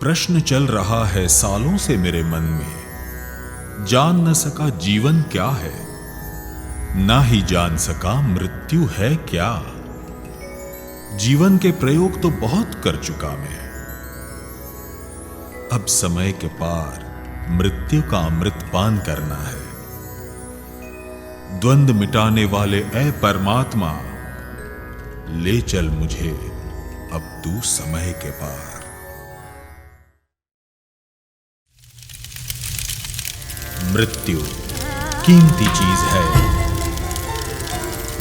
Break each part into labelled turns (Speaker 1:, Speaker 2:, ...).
Speaker 1: प्रश्न चल रहा है सालों से मेरे मन में, जान न सका जीवन क्या है, ना ही जान सका मृत्यु है क्या। जीवन के प्रयोग तो बहुत कर चुका मैं, अब समय के पार मृत्यु का अमृत पान करना है। द्वंद मिटाने वाले ऐ परमात्मा, ले चल मुझे अब तू समय के पार। मृत्यु कीमती चीज है,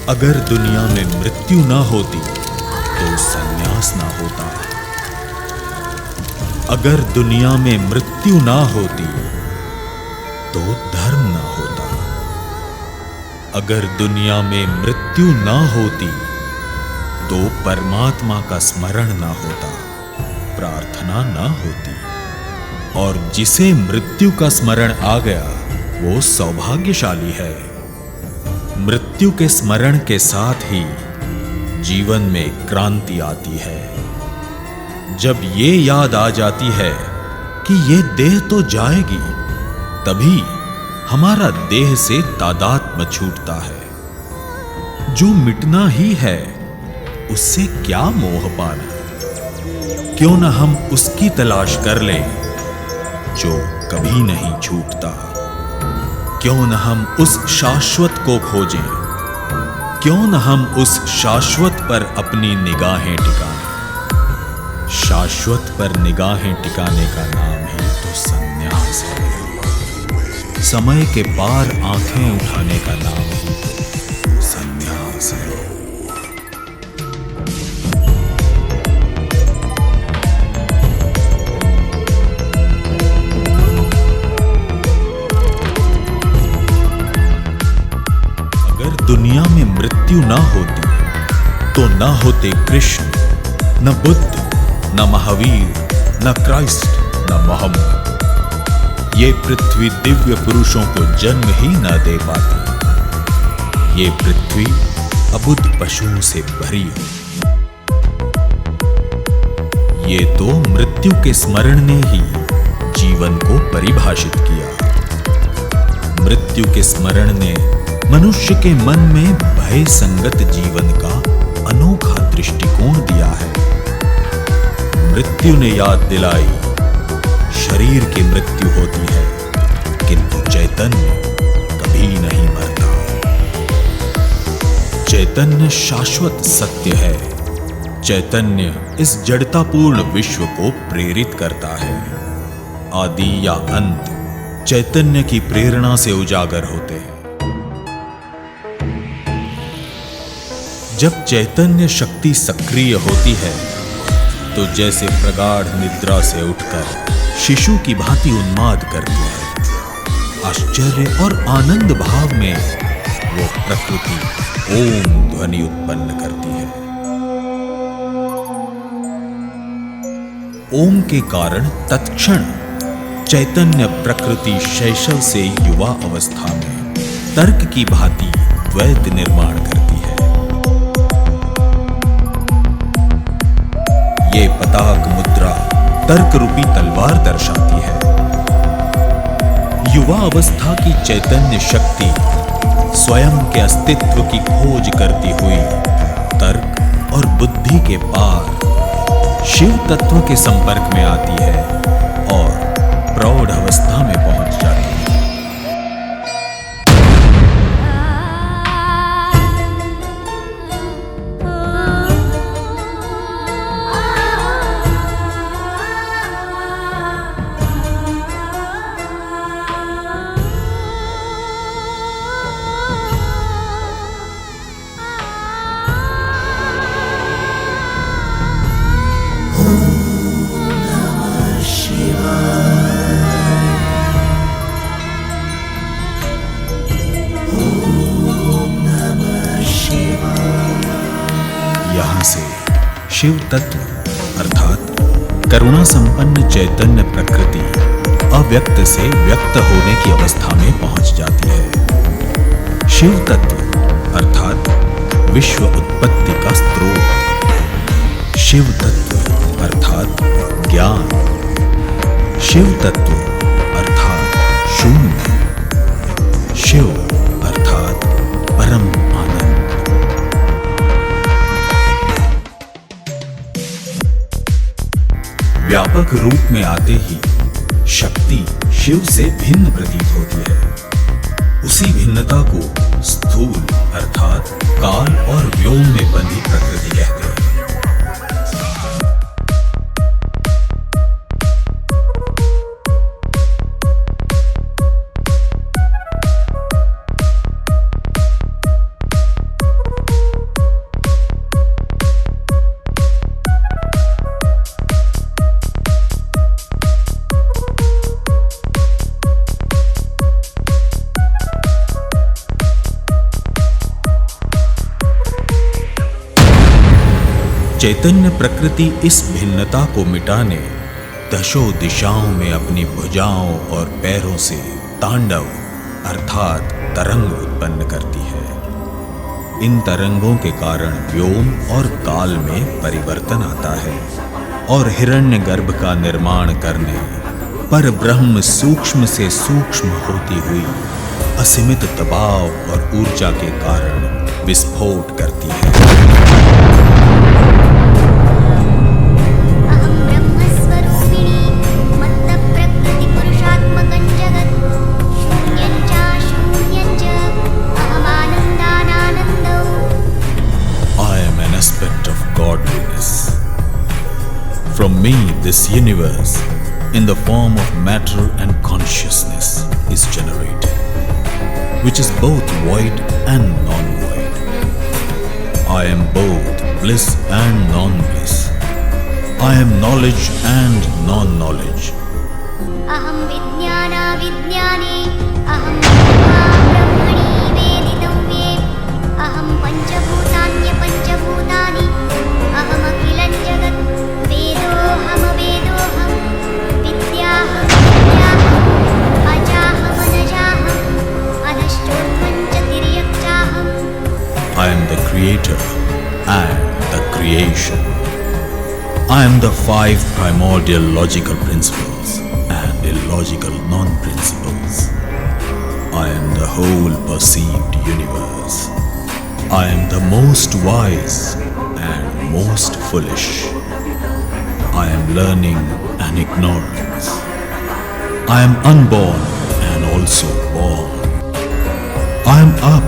Speaker 1: अगर दुनिया में मृत्यु ना होती तो संन्यास ना होता। अगर दुनिया में मृत्यु ना होती तो धर्म ना होता। अगर दुनिया में मृत्यु ना होती तो परमात्मा का स्मरण ना होता, प्रार्थना ना होती। और जिसे मृत्यु का स्मरण आ गया वो सौभाग्यशाली है। मृत्यु के स्मरण के साथ ही जीवन में क्रांति आती है। जब ये याद आ जाती है कि ये देह तो जाएगी, तभी हमारा देह से तादात्म्य छूटता है। जो मिटना ही है उससे क्या मोह पाना, क्यों न हम उसकी तलाश कर लें जो कभी नहीं छूटता। क्यों न हम उस शाश्वत को खोजें, क्यों न हम उस शाश्वत पर अपनी निगाहें टिकाएं। शाश्वत पर निगाहें टिकाने का नाम ही तो संन्यास है। समय के पार आंखें उठाने का नाम ही तो संन्यास है। दुनिया में मृत्यु ना होती तो ना होते कृष्ण, न बुद्ध, न महावीर, न क्राइस्ट, न मोहम्मद। ये पृथ्वी दिव्य पुरुषों को जन्म ही न दे पाती। ये पृथ्वी अबुद्ध पशुओं से भरी हो। ये तो मृत्यु के स्मरण ने ही जीवन को परिभाषित किया। मृत्यु के स्मरण ने मनुष्य के मन में भय संगत जीवन का अनोखा दृष्टिकोण दिया है। मृत्यु ने याद दिलाई, शरीर की मृत्यु होती है किंतु चैतन्य कभी नहीं मरता। चैतन्य शाश्वत सत्य है। चैतन्य इस जड़तापूर्ण विश्व को प्रेरित करता है। आदि या अंत चैतन्य की प्रेरणा से उजागर होते हैं। जब चैतन्य शक्ति सक्रिय होती है तो जैसे प्रगाढ़ निद्रा से उठकर शिशु की भांति उन्माद करती है। आश्चर्य और आनंद भाव में वो प्रकृति ओम ध्वनि उत्पन्न करती है। ओम के कारण तत्क्षण चैतन्य प्रकृति शैशव से युवा अवस्था में तर्क की भांति द्वैत निर्माण करती है। ये पताक मुद्रा तर्क रूपी तलवार दर्शाती है। युवा अवस्था की चैतन्य शक्ति स्वयं के अस्तित्व की खोज करती हुई तर्क और बुद्धि के पार शिव तत्व के संपर्क में आती है और प्रौढ़ अवस्था में पहुंच जाती है। यहां से शिव तत्व अर्थात करुणा संपन्न चैतन्य प्रकृति अव्यक्त से व्यक्त होने की अवस्था में पहुंच जाती है। शिव तत्व अर्थात विश्व उत्पत्ति का स्रोत, शिव तत्व अर्थात ज्ञान, शिव तत्व अर्थात शून्य, शिव अर्थात परम आनंद। व्यापक रूप में आते ही शक्ति शिव से भिन्न प्रतीत होती है। उसी भिन्नता को स्थूल अर्थात काल और व्योम में बंधी प्रकृति कहते हैं। चैतन्य प्रकृति इस भिन्नता को मिटाने दशों दिशाओं में अपनी भुजाओं और पैरों से तांडव अर्थात तरंग उत्पन्न करती है। इन तरंगों के कारण व्योम और काल में परिवर्तन आता है और हिरण्यगर्भ का निर्माण करने पर ब्रह्म सूक्ष्म से सूक्ष्म होती हुई असीमित दबाव और ऊर्जा के कारण विस्फोट करती है। Aspect of godliness. From me, this universe, in the form of matter and consciousness, is generated, which is both void and non-void. I am both bliss and non-bliss. I am knowledge and non-knowledge.
Speaker 2: Aham vijnana vijnane, aham brahmani veditavye, aham panchabhutanya panchabhutani, aham akhilan jagat, vedoham vedoham, vidyaham vidyaham, ajaham anajaham, adhashchotvam cha tiryakchaham.
Speaker 1: I am the creator and the creation. I am the five primordial logical principles and illogical non-principles. I am the whole perceived universe. I am the most wise and most foolish. I am learning and ignorance. I am unborn and also born. I am up